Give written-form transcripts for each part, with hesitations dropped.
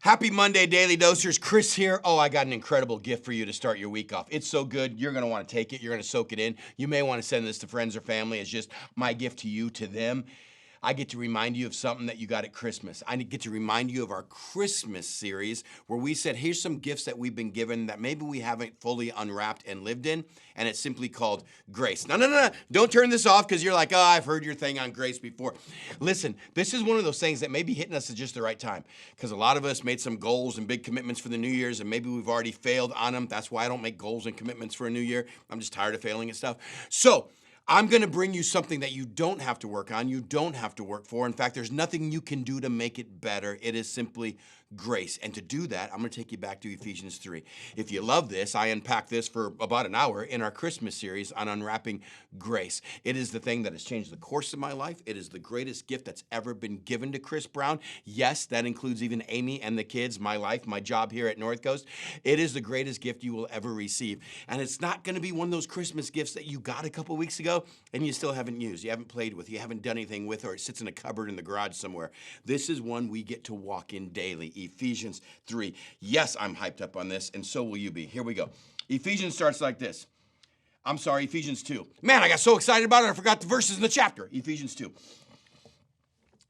Happy Monday, Daily Dosers. Chris here. Oh, I got an incredible gift for you to start your week off. It's so good. You're going to want to take it. You're going to soak it in. You may want to send this to friends or family as just my gift to you, to them. I get to remind you of something that you got at Christmas. I get to remind you of our Christmas series where we said, here's some gifts that we've been given that maybe we haven't fully unwrapped and lived in, and it's simply called grace. No. Don't turn this off because you're like, oh, I've heard your thing on grace before. Listen, this is one of those things that may be hitting us at just the right time because a lot of us made some goals and big commitments for the New Year's, and maybe we've already failed on them. That's why I don't make goals and commitments for a new year. I'm just tired of failing at stuff. So I'm going to bring you something that you don't have to work on, you don't have to work for. In fact, there's nothing you can do to make it better. It is simply grace. And to do that, I'm going to take you back to Ephesians 3. If you love this, I unpack this for about an hour in our Christmas series on unwrapping grace. It is the thing that has changed the course of my life. It is the greatest gift that's ever been given to Chris Brown. Yes, that includes even Amy and the kids, my life, my job here at North Coast. It is the greatest gift you will ever receive. And it's not going to be one of those Christmas gifts that you got a couple weeks ago and you still haven't used, you haven't played with, you haven't done anything with, or it sits in a cupboard in the garage somewhere. This is one we get to walk in daily. Ephesians 3. Yes, I'm hyped up on this, and so will you be. Here we go. Ephesians starts like this. Ephesians 2. Man, I got so excited about it, I forgot the verses in the chapter. Ephesians 2.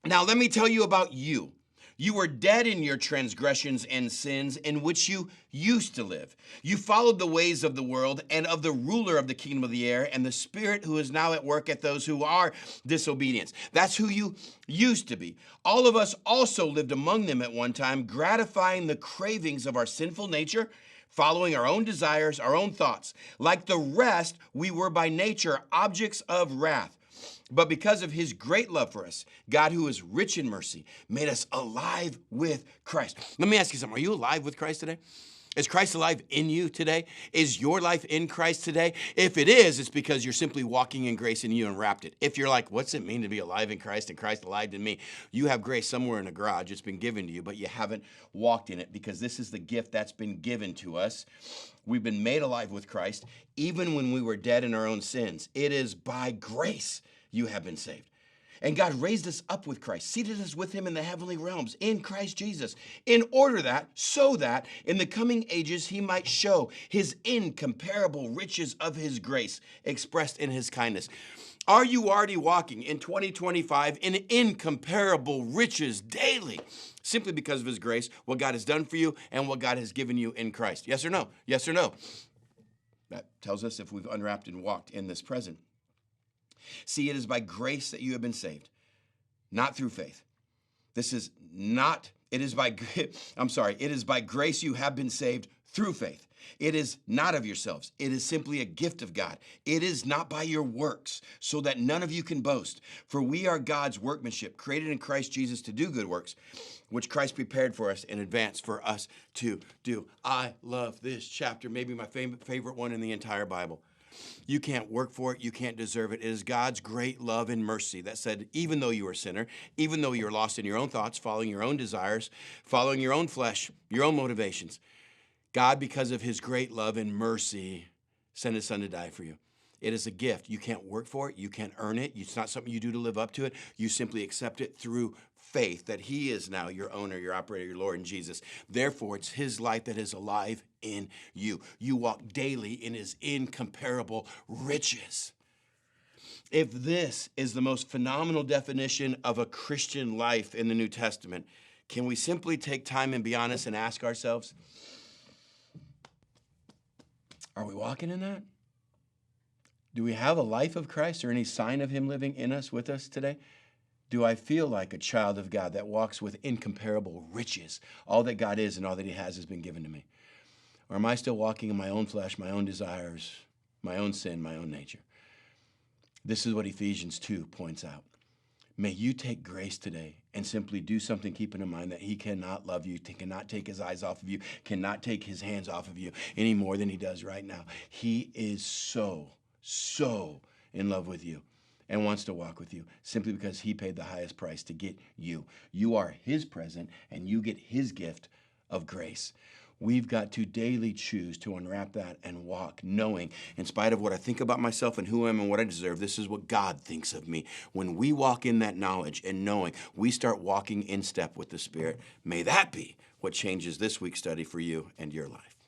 Now, let me tell you about you. You were dead in your transgressions and sins in which you used to live. You followed the ways of the world and of the ruler of the kingdom of the air and the spirit who is now at work at those who are disobedient. That's who you used to be. All of us also lived among them at one time, gratifying the cravings of our sinful nature, following our own desires, our own thoughts. Like the rest, we were by nature objects of wrath. But because of his great love for us, God, who is rich in mercy, made us alive with Christ. Let me ask you something. Are you alive with Christ today? Is Christ alive in you today? Is your life in Christ today? If it is, it's because you're simply walking in grace and you unwrapped it. If you're like, what's it mean to be alive in Christ and Christ alive in me? You have grace somewhere in a garage. It's been given to you, but you haven't walked in it because this is the gift that's been given to us. We've been made alive with Christ even when we were dead in our own sins. It is by grace you have been saved. And God raised us up with Christ, seated us with him in the heavenly realms in Christ Jesus, in order that, so that in the coming ages he might show his incomparable riches of his grace expressed in his kindness. Are you already walking in 2025 in incomparable riches daily? Simply because of his grace, what God has done for you and what God has given you in Christ. Yes or no? Yes or no? That tells us if we've unwrapped and walked in this present. See, it is by grace that you have been saved, not through faith. It is by grace you have been saved through faith. It is not of yourselves. It is simply a gift of God. It is not by your works, so that none of you can boast. For we are God's workmanship, created in Christ Jesus to do good works, which Christ prepared for us in advance for us to do. I love this chapter, maybe my favorite one in the entire Bible. You can't work for it. You can't deserve it. It is God's great love and mercy that said, even though you are a sinner, even though you're lost in your own thoughts, following your own desires, following your own flesh, your own motivations, God, because of his great love and mercy, sent his son to die for you. It is a gift. You can't work for it. You can't earn it. It's not something you do to live up to it. You simply accept it through faith that he is now your owner, your operator, your Lord in Jesus. Therefore, it's his life that is alive in you. You walk daily in his incomparable riches. If this is the most phenomenal definition of a Christian life in the New Testament, can we simply take time and be honest and ask ourselves, are we walking in that? Do we have a life of Christ or any sign of him living in us, with us today? Do I feel like a child of God that walks with incomparable riches? All that God is and all that he has been given to me. Or am I still walking in my own flesh, my own desires, my own sin, my own nature? This is what Ephesians 2 points out. May you take grace today and simply do something, keeping in mind that he cannot love you, cannot take his eyes off of you, cannot take his hands off of you any more than he does right now. He is so in love with you and wants to walk with you simply because he paid the highest price to get you. You are his present and you get his gift of grace. We've got to daily choose to unwrap that and walk, knowing, in spite of what I think about myself and who I am and what I deserve, this is what God thinks of me. When we walk in that knowledge and knowing, we start walking in step with the Spirit. May that be what changes this week's study for you and your life.